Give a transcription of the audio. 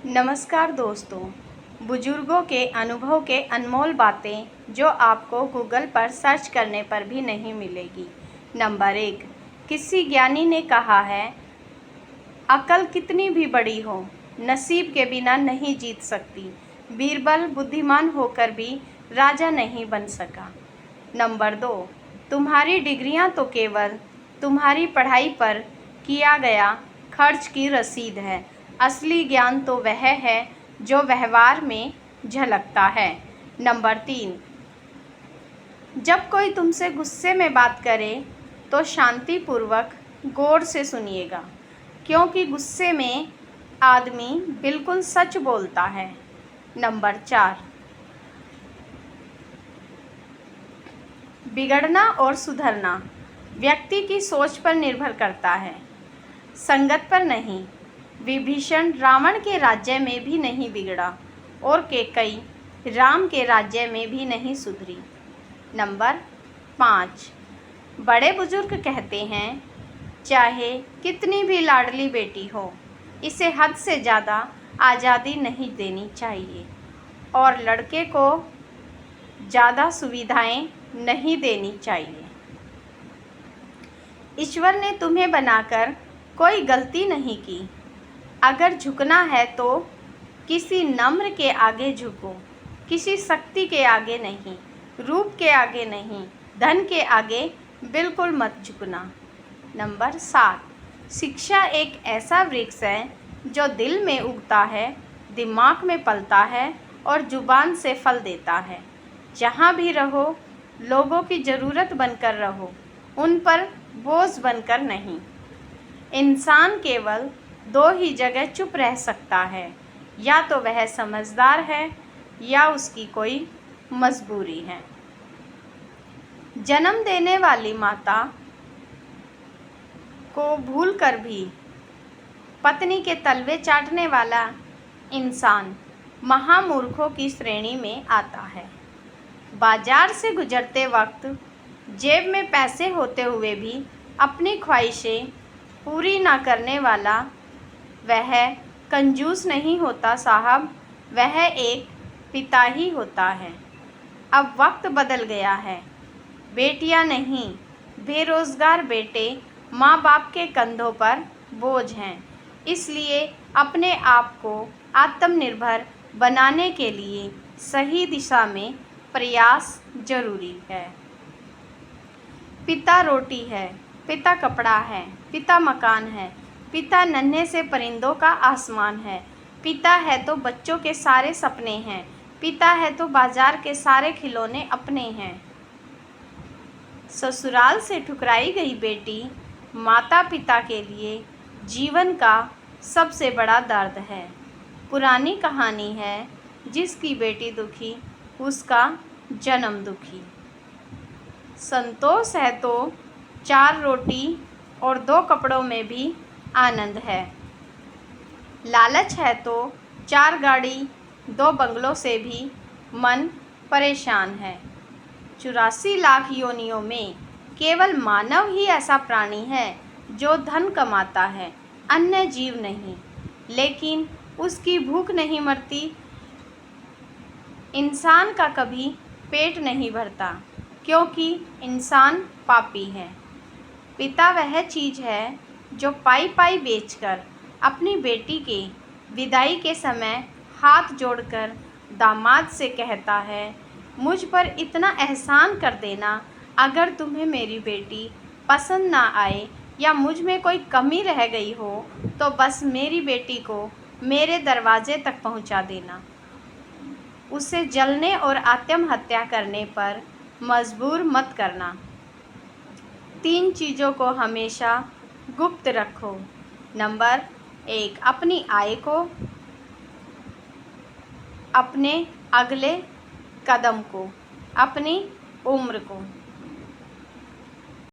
नमस्कार दोस्तों, बुजुर्गों के अनुभव के अनमोल बातें जो आपको गूगल पर सर्च करने पर भी नहीं मिलेगी। नंबर 1, किसी ज्ञानी ने कहा है, अकल कितनी भी बड़ी हो, नसीब के बिना नहीं जीत सकती। बीरबल बुद्धिमान होकर भी राजा नहीं बन सका। नंबर 2, तुम्हारी डिग्रियां तो केवल तुम्हारी पढ़ाई पर किया गया खर्च की रसीद है। असली ज्ञान तो वह है जो व्यवहार में झलकता है। नंबर 3, जब कोई तुमसे गुस्से में बात करे तो शांतिपूर्वक गौर से सुनिएगा, क्योंकि गुस्से में आदमी बिल्कुल सच बोलता है। नंबर 4, बिगड़ना और सुधरना व्यक्ति की सोच पर निर्भर करता है, संगत पर नहीं। विभीषण रावण के राज्य में भी नहीं बिगड़ा और कैकेयी राम के राज्य में भी नहीं सुधरी। नंबर 5, बड़े बुजुर्ग कहते हैं, चाहे कितनी भी लाडली बेटी हो, इसे हद से ज़्यादा आज़ादी नहीं देनी चाहिए और लड़के को ज़्यादा सुविधाएं नहीं देनी चाहिए। ईश्वर ने तुम्हें बनाकर कोई गलती नहीं की। अगर झुकना है तो किसी नम्र के आगे झुको, किसी शक्ति के आगे नहीं, रूप के आगे नहीं, धन के आगे बिल्कुल मत झुकना। नंबर 7, शिक्षा एक ऐसा वृक्ष है जो दिल में उगता है, दिमाग में पलता है और जुबान से फल देता है। जहाँ भी रहो, लोगों की ज़रूरत बनकर रहो, उन पर बोझ बनकर नहीं। इंसान केवल 2 ही जगह चुप रह सकता है, या तो वह समझदार है या उसकी कोई मजबूरी है। जन्म देने वाली माता को भूलकर भी पत्नी के तलवे चाटने वाला इंसान महामूर्खों की श्रेणी में आता है। बाजार से गुजरते वक्त जेब में पैसे होते हुए भी अपनी ख्वाहिशें पूरी ना करने वाला वह कंजूस नहीं होता साहब, वह एक पिता ही होता है। अब वक्त बदल गया है, बेटियां नहीं, बेरोज़गार बेटे माँ बाप के कंधों पर बोझ हैं। इसलिए अपने आप को आत्मनिर्भर बनाने के लिए सही दिशा में प्रयास जरूरी है। पिता रोटी है, पिता कपड़ा है, पिता मकान है, पिता नन्हे से परिंदों का आसमान है, पिता है तो बच्चों के सारे सपने हैं, पिता है तो बाजार के सारे खिलौने अपने हैं। ससुराल से ठुकराई गई बेटी माता पिता के लिए जीवन का सबसे बड़ा दर्द है। पुरानी कहानी है, जिसकी बेटी दुखी उसका जन्म दुखी। संतोष है तो 4 रोटी और 2 कपड़ों में भी आनंद है। लालच है तो 4 गाड़ी 2 बंगलों से भी मन परेशान है। 84 लाख योनियों में केवल मानव ही ऐसा प्राणी है जो धन कमाता है, अन्य जीव नहीं। लेकिन उसकी भूख नहीं मरती। इंसान का कभी पेट नहीं भरता, क्योंकि इंसान पापी है। पिता वह चीज़ है जो पाई पाई बेचकर अपनी बेटी के विदाई के समय हाथ जोड़कर दामाद से कहता है, मुझ पर इतना एहसान कर देना, अगर तुम्हें मेरी बेटी पसंद ना आए या मुझ में कोई कमी रह गई हो तो बस मेरी बेटी को मेरे दरवाजे तक पहुंचा देना। उसे जलने और आत्महत्या करने पर मजबूर मत करना। 3 चीज़ों को हमेशा गुप्त रखो। नंबर 1, अपनी आय को, अपने अगले कदम को, अपनी उम्र को।